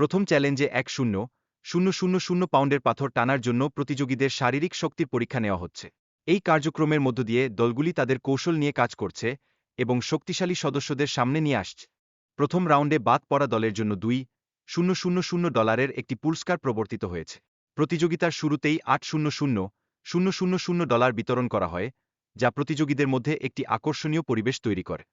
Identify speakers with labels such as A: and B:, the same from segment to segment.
A: প্রথম চ্যালেঞ্জে ১,০০,০০০ পাউন্ডের পাথর টানার জন্য প্রতিযোগীদের শারীরিক শক্তির পরীক্ষা নেওয়া হচ্ছে। এই কার্যক্রমের মধ্য দিয়ে দলগুলি তাদের কৌশল নিয়ে কাজ করছে এবং শক্তিশালী সদস্যদের সামনে নিয়ে আসছে। প্রথম রাউন্ডে বাদ পড়া দলের জন্য $2,000 একটি পুরস্কার প্রবর্তিত হয়েছে। প্রতিযোগিতার শুরুতেই $8,000,000 বিতরণ করা হয়, যা প্রতিযোগীদের মধ্যে একটি আকর্ষণীয় পরিবেশ তৈরি করে।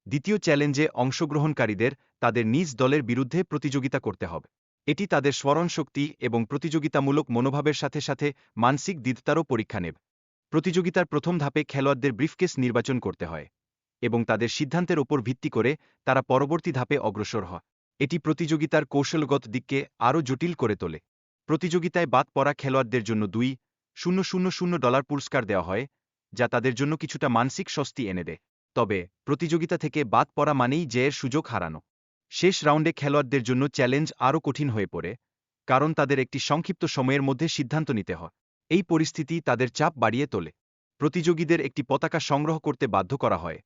A: দ্বিতীয় চ্যালেঞ্জে অংশগ্রহণকারীদের তাদের নিজ দলের বিরুদ্ধে প্রতিযোগিতা করতে হবে। এটি তাদের স্মরণশক্তি এবং প্রতিযোগিতামূলক মনোভাবের সাথে সাথে মানসিক দৃঢ়তারও পরীক্ষা নেবে। প্রতিযোগিতার প্রথম ধাপে খেলোয়াড়দের ব্রিফকেস নির্বাচন করতে হয় এবং তাদের সিদ্ধান্তের ওপর ভিত্তি করে তারা পরবর্তী ধাপে অগ্রসর হয়। এটি প্রতিযোগিতার কৌশলগত দিককে আরও জটিল করে তোলে। প্রতিযোগিতায় বাদ পড়া খেলোয়াড়দের জন্য $2,000 পুরস্কার দেওয়া হয়, যা তাদের জন্য কিছুটা মানসিক স্বস্তি এনে দেয়। তবে প্রতিযোগিতা থেকে বাদ পড়া মানেই জয়ের সুযোগ হারানো। শেষ রাউন্ডে খেলোয়াড়দের জন্য চ্যালেঞ্জ আরও কঠিন হয়ে পড়ে, কারণ তাদের একটি সংক্ষিপ্ত সময়ের মধ্যে সিদ্ধান্ত নিতে হয়। এই পরিস্থিতি তাদের চাপ বাড়িয়ে তোলে। প্রতিযোগীদের একটি পতাকা সংগ্রহ করতে বাধ্য করা হয়,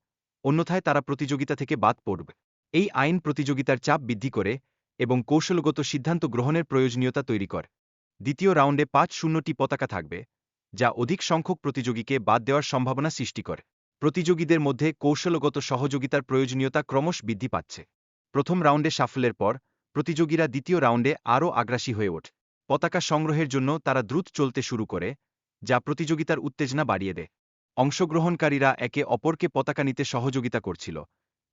A: অন্যথায় তারা প্রতিযোগিতা থেকে বাদ পড়বে। এই আইন প্রতিযোগিতার চাপ বৃদ্ধি করে এবং কৌশলগত সিদ্ধান্ত গ্রহণের প্রয়োজনীয়তা তৈরি করে। দ্বিতীয় রাউন্ডে ৫-০টি পতাকা থাকবে, যা অধিক সংখ্যক প্রতিযোগীকে বাদ দেওয়ার সম্ভাবনা সৃষ্টি করে। প্রতিযোগীদের মধ্যে কৌশলগত সহযোগিতার প্রয়োজনীয়তা ক্রমশ বৃদ্ধি পাচ্ছে। প্রথম রাউন্ডে সাফল্যের পর প্রতিযোগীরা দ্বিতীয় রাউন্ডে আরও আগ্রাসী হয়ে ওঠে। পতাকা সংগ্রহের জন্য তারা দ্রুত চলতে শুরু করে, যা প্রতিযোগিতার উত্তেজনা বাড়িয়ে দেয়। অংশগ্রহণকারীরা একে অপরকে পতাকা নিতে সহযোগিতা করছিল,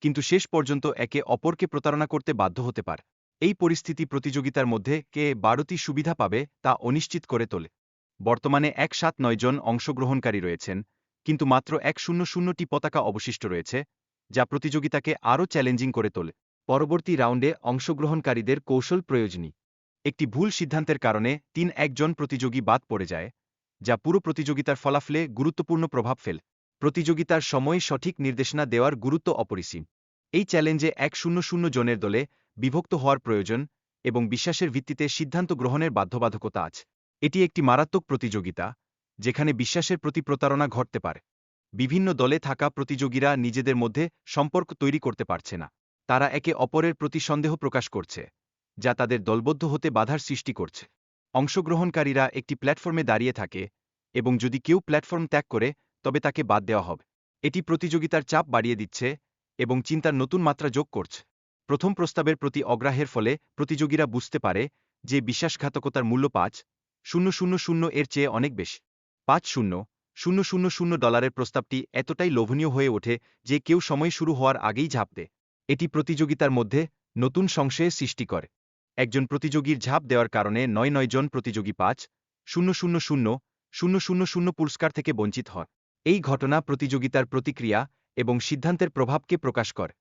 A: কিন্তু শেষ পর্যন্ত একে অপরকে প্রতারণা করতে বাধ্য হতে পারে। এই পরিস্থিতি প্রতিযোগিতার মধ্যে কে বাড়তি সুবিধা পাবে তা অনিশ্চিত করে তোলে। বর্তমানে ১৭৯ জন অংশগ্রহণকারী রয়েছেন, কিন্তু মাত্র ১,০০,০০টি পতাকা অবশিষ্ট রয়েছে, যা প্রতিযোগিতাকে আরও চ্যালেঞ্জিং করে তোলে। পরবর্তী রাউন্ডে অংশগ্রহণকারীদের কৌশল প্রয়োজনীয়। একটি ভুল সিদ্ধান্তের কারণে ৩-১ জন প্রতিযোগী বাদ পড়ে যায়, যা পুরো প্রতিযোগিতার ফলাফলে গুরুত্বপূর্ণ প্রভাব ফেলে। প্রতিযোগিতার সময় সঠিক নির্দেশনা দেওয়ার গুরুত্ব অপরিসীম। এই চ্যালেঞ্জে ১,০০,০০ জনের দলে বিভক্ত হওয়ার প্রয়োজন এবং বিশ্বাসের ভিত্তিতে সিদ্ধান্ত গ্রহণের বাধ্যবাধকতা আছে। এটি একটি মারাত্মক প্রতিযোগিতা, যেখানে বিশ্বাসের প্রতি প্রতারণা ঘটতে পারে। বিভিন্ন দলে থাকা প্রতিযোগীরা নিজেদের মধ্যে সম্পর্ক তৈরি করতে পারছে না। তারা একে অপরের প্রতি সন্দেহ প্রকাশ করছে, যা তাদের দলবদ্ধ হতে বাধার সৃষ্টি করছে। অংশগ্রহণকারীরা একটি প্ল্যাটফর্মে দাঁড়িয়ে থাকে এবং যদি কেউ প্ল্যাটফর্ম ত্যাগ করে, তবে তাকে বাদ দেওয়া হবে। এটি প্রতিযোগিতার চাপ বাড়িয়ে দিচ্ছে এবং চিন্তার নতুন মাত্রা যোগ করছে। প্রথম প্রস্তাবের প্রতি অগ্রাহ্যের ফলে প্রতিযোগীরা বুঝতে পারে যে বিশ্বাসঘাতকতার মূল্য $5,000 এর চেয়ে অনেক বেশি। $5,000 প্রস্তাবটি এতটাই লোভনীয় হয়ে ওঠে যে কেউ সময় শুরু হওয়ার আগেই ঝাঁপ দেয়। এটি প্রতিযোগিতার মধ্যে নতুন সংশয়ের সৃষ্টি করে। একজন প্রতিযোগীর ঝাঁপ দেওয়ার কারণে ৯ জন প্রতিযোগী $5,000 পুরস্কার থেকে বঞ্চিত হয়। এই ঘটনা প্রতিযোগিতার প্রতিক্রিয়া এবং সিদ্ধান্তের প্রভাবকে প্রকাশ করে।